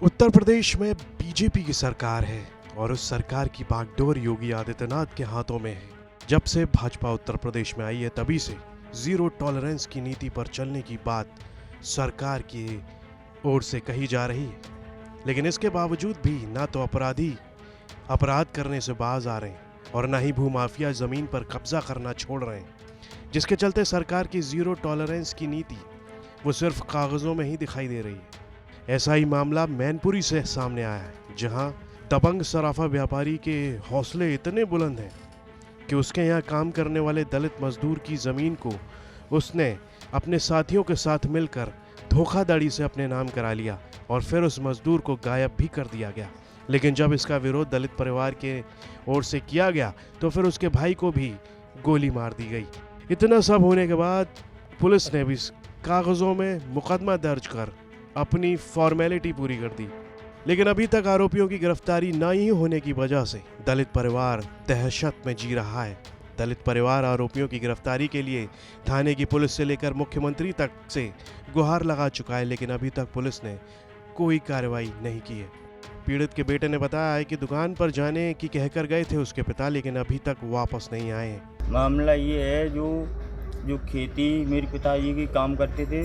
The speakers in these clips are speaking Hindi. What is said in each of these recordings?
उत्तर प्रदेश में बीजेपी की सरकार है और उस सरकार की बागडोर योगी आदित्यनाथ के हाथों में है। जब से भाजपा उत्तर प्रदेश में आई है तभी से जीरो टॉलरेंस की नीति पर चलने की बात सरकार की ओर से कही जा रही है, लेकिन इसके बावजूद भी ना तो अपराधी अपराध करने से बाज आ रहे हैं और ना ही भूमाफिया जमीन पर कब्जा करना छोड़ रहे हैं, जिसके चलते सरकार की जीरो टॉलरेंस की नीति वो सिर्फ कागजों में ही दिखाई दे रही है। ऐसा ही मामला मैनपुरी से सामने आया है, जहां दबंग सराफा व्यापारी के हौसले इतने बुलंद हैं कि उसके यहाँ काम करने वाले दलित मजदूर की ज़मीन को उसने अपने साथियों के साथ मिलकर धोखाधड़ी से अपने नाम करा लिया और फिर उस मजदूर को गायब भी कर दिया गया। लेकिन जब इसका विरोध दलित परिवार के ओर से किया गया तो फिर उसके भाई को भी गोली मार दी गई। इतना सब होने के बाद पुलिस ने भी कागज़ों में मुकदमा दर्ज कर अपनी फॉर्मेलिटी पूरी कर दी, लेकिन अभी तक आरोपियों की गिरफ्तारी न ही होने की वजह से दलित परिवार दहशत में जी रहा है। दलित परिवार आरोपियों की गिरफ्तारी के लिए थाने की पुलिस से लेकर मुख्यमंत्री तक से गुहार लगा चुका है, लेकिन अभी तक पुलिस ने कोई कार्रवाई नहीं की है। पीड़ित के बेटे ने बताया है कि दुकान पर जाने की कहकर गए थे उसके पिता, लेकिन अभी तक वापस नहीं आए हैं। मामला ये है जो खेती मेरे पिताजी की काम करते थे,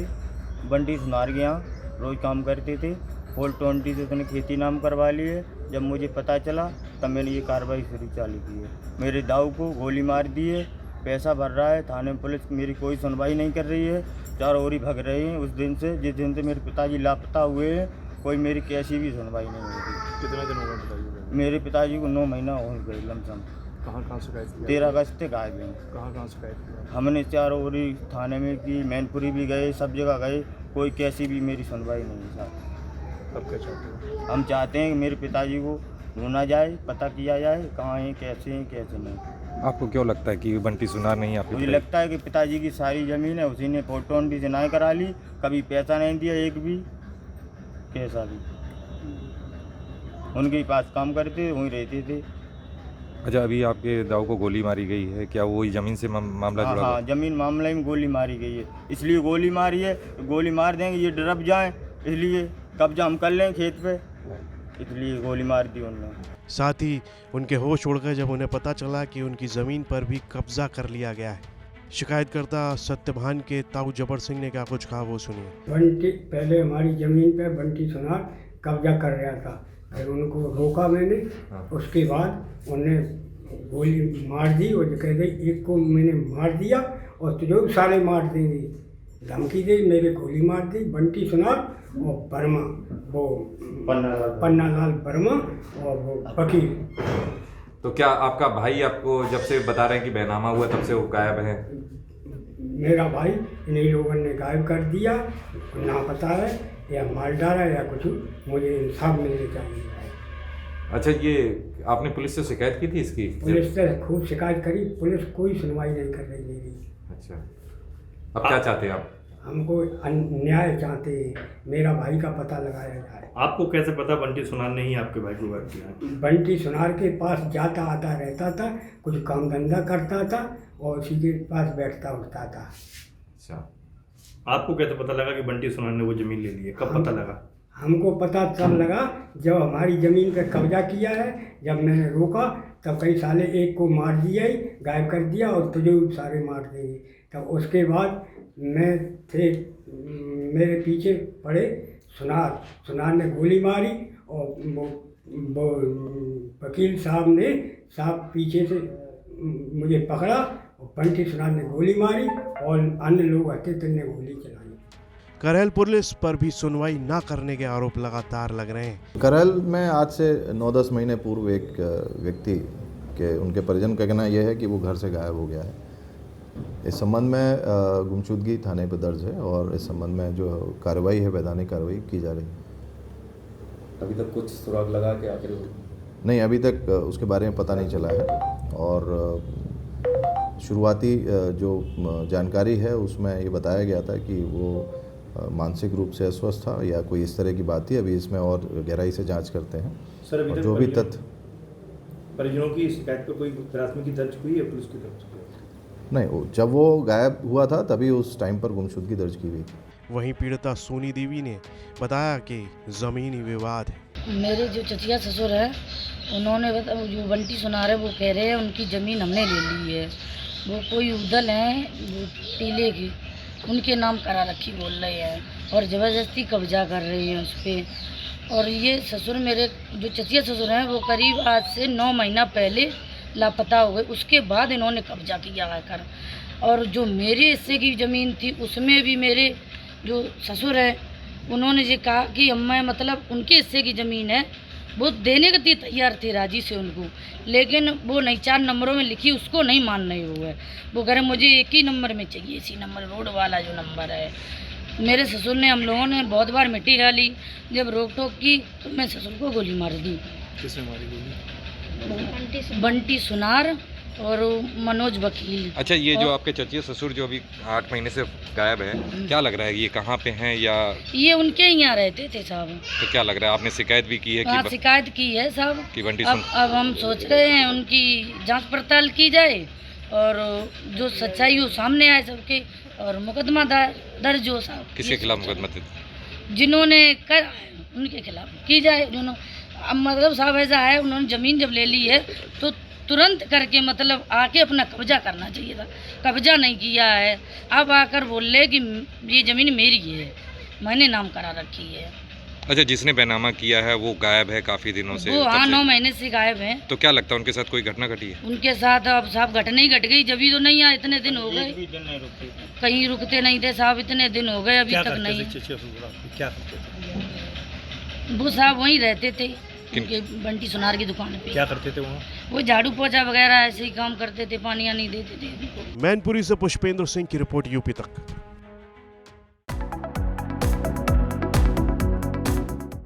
बंटी सुनार के यहाँ रोज़ काम करते थे। 420 से उसने खेती नाम करवा लिए। जब मुझे पता चला तब मैंने ये कार्रवाई शुरू चालू की है। मेरे दाऊ को गोली मार दी है, पैसा भर रहा है, थाने में पुलिस मेरी कोई सुनवाई नहीं कर रही है, चारों ओर ही भग रहे हैं। उस दिन से जिस दिन से मेरे पिताजी लापता हुए हैं कोई मेरी कैसी भी सुनवाई नहीं हो रही। कितने दिन हो गए पिताजी? मेरे पिताजी को 9 महीना हो गए लमसम। कहाँ शिकायत की? 13 अगस्त से गायब हैं। कहाँ शिकायत की? हमने चारों ओर ही थाने में की, मैनपुरी भी गए, सब जगह गए, कोई कैसी भी मेरी सुनवाई नहीं है साहब। अब क्या चाहते हो? हम चाहते हैं कि मेरे पिताजी को ढूंढा जाए, पता किया जाए कहाँ हैं, कैसे नहीं। आपको क्यों लगता है कि बंटी सुनार नहीं आपके मुझे पिताजी? लगता है कि पिताजी की सारी ज़मीन है उसी ने 420 से नाय करा ली, कभी पैसा नहीं दिया एक भी, कैसा भी। उनके पास काम करते वहीं रहते थे। अच्छा, अभी आपके दाऊ को गोली मारी गई है, क्या वही ज़मीन से मामला जुड़ा हुआ हाँ, है? ज़मीन मामले में गोली मारी गई है, इसलिए गोली मारी है। गोली मार देंगे ये डरब जाएं, इसलिए कब्जा हम कर लें खेत पे, इसलिए गोली मार दी उन्होंने। साथ ही उनके होश उड़ गए जब उन्हें पता चला कि उनकी ज़मीन पर भी कब्जा कर लिया गया है। शिकायतकर्ता सत्यभान के ताऊ जबर सिंह ने क्या कुछ कहा वो सुनिए। बंटी पहले हमारी ज़मीन पे बंटी सुनार कब्जा कर रहा था, फिर उनको रोका मैंने। उसके बाद उन्हें गोली मार दी और कह गई एक को मैंने मार दिया और तुझे सारे मार देंगे, धमकी दी। मेरे गोली मार दी बंटी सुनार और वर्मा, वो पन्नालाल वर्मा और वो वकील। तो क्या आपका भाई आपको जब से बता रहे हैं कि बेनामा हुआ तब से वो गायब है? मेरा भाई इन्हीं लोगों ने गायब कर दिया, ना पता है या मार डाला या कुछ, मुझे इंसाफ मिलने चाहिए। अच्छा, ये आपने पुलिस से शिकायत की थी इसकी? पुलिस से खूब शिकायत करी, पुलिस कोई सुनवाई नहीं कर रही मेरी। अच्छा, अब क्या चाहते हैं आप? हमको न्याय चाहते हैं, मेरा भाई का पता लगाया जाए। आपको कैसे पता बंटी सुनार ने ही आपके भाई को गायब किया? बंटी सुनार के पास जाता आता रहता था, कुछ काम धंधा करता था और उसी के पास बैठता उठता था। अच्छा, आपको कैसे पता लगा कि बंटी सुनार ने वो जमीन ले ली है? कब पता लगा? हमको पता तब लगा जब हमारी ज़मीन पर कब्जा किया है। जब मैंने रोका तब कई साले एक को मार दिया ही, गायब कर दिया और तुझे सारे मार देंगे। तब उसके बाद मेरे पीछे पड़े सुनार ने गोली मारी और वो वकील साहब पीछे से मुझे पकड़ा और बंटी सुनार ने गोली मारी और अन्य लोग हथे ने गोली चलाई। करैल पुलिस पर भी सुनवाई न करने के आरोप लगातार लग रहे हैं। करैल में आज से 9-10 महीने पूर्व एक व्यक्ति के उनके परिजन का कहना यह है कि वो घर से गायब हो गया है। इस संबंध में गुमशुदगी थाने पर दर्ज है और इस संबंध में जो कार्रवाई है, वैधानिक कार्रवाई की जा रही है। अभी तक कुछ सुराग लगा के आखिर? नहीं, अभी तक उसके बारे में पता नहीं चला है और शुरुआती जो जानकारी है उसमें ये बताया गया था कि वो मानसिक रूप से अस्वस्थ था या कोई इस तरह की बात थी। अभी इसमें और गहराई से जांच करते हैं। सर, अभी और तक जो भी तथ्य परिजनों की शिकायत पर कोई प्राथमिकी दर्ज हुई है पुलिस की तरफ से? नहीं, जब वो गायब हुआ था तभी उस टाइम पर गुमशुदगी दर्ज की गई। वहीं पीड़िता सोनी देवी ने बताया कि जमीनी विवाद है। मेरे जो चचिया ससुर है उन्होंने जो बंटी सुनार है वो कह रहे हैं उनकी ज़मीन हमने ले ली है। वो कोई उदल हैं वो टीले की, उनके नाम करा रखी बोल रहे हैं और ज़बरदस्ती कब्जा कर रहे हैं उस पर। और ये ससुर मेरे जो चचिया ससुर हैं वो करीब आज से 9 महीना पहले लापता हो गए। उसके बाद इन्होंने कब्जा किया आकर। और जो मेरे हिस्से की ज़मीन थी उसमें भी मेरे जो ससुर है उन्होंने ये कहा कि मैं मतलब उनके हिस्से की ज़मीन है वो देने के लिए तैयार थे राजी से उनको, लेकिन वो नहीं 4 नंबरों में लिखी उसको नहीं मान रहे हुए। वो कह रहे मुझे एक ही नंबर में चाहिए, इसी नंबर रोड वाला जो नंबर है। मेरे ससुर ने हम लोगों ने बहुत बार मिट्टी डाली, जब रोक टोक की तो मैं ससुर को गोली मार दी। किसने मारी गोली? बंटी सुनार और मनोज वकील। अच्छा, ये जो आपके चचिया ससुर जो अभी 8 महीने से गायब है, क्या लग रहा है ये कहाँ पे हैं या? ये उनके ही यहाँ रहते थे साहब। तो क्या लग रहा है आपने शिकायत भी की है हाँ, कि शिकायत की है साहब। कि बंटी अब हम सोच रहे हैं उनकी जांच पड़ताल की जाए और जो सच्चाई हो सामने आए सबके और मुकदमा दर्ज हो साहब। किसके खिलाफ मुकदमा जिन्होंने कर उनके खिलाफ की जाए। अब मतलब साहब ऐसा है उन्होंने ज़मीन जब ले ली है तो तुरंत करके मतलब आके अपना कब्जा करना चाहिए था, कब्जा नहीं किया है। अब आकर बोल रहे कि ये ज़मीन मेरी है, मैंने नाम करा रखी है। अच्छा, जिसने बैनामा किया है वो गायब है काफ़ी दिनों से? वो हाँ 9 महीने से गायब हैं। तो क्या लगता है उनके साथ कोई घटना घटी है? उनके साथ अब साहब घटना ही घट गई, जभी तो नहीं आए, इतने दिन हो गए, दिन नहीं रुकते थे। कहीं रुकते नहीं थे साहब, इतने दिन हो गए अभी तक नहीं। क्या करते थे? वो साहब वहीं रहते थे उनके बंटी सुनार की दुकान पे। क्या करते थे वहाँ? वो झाड़ू पोछा वगैरह ऐसे ही काम करते थे, पानी नहीं देते थे। मैनपुरी से पुष्पेंद्र सिंह की रिपोर्ट, यूपी तक।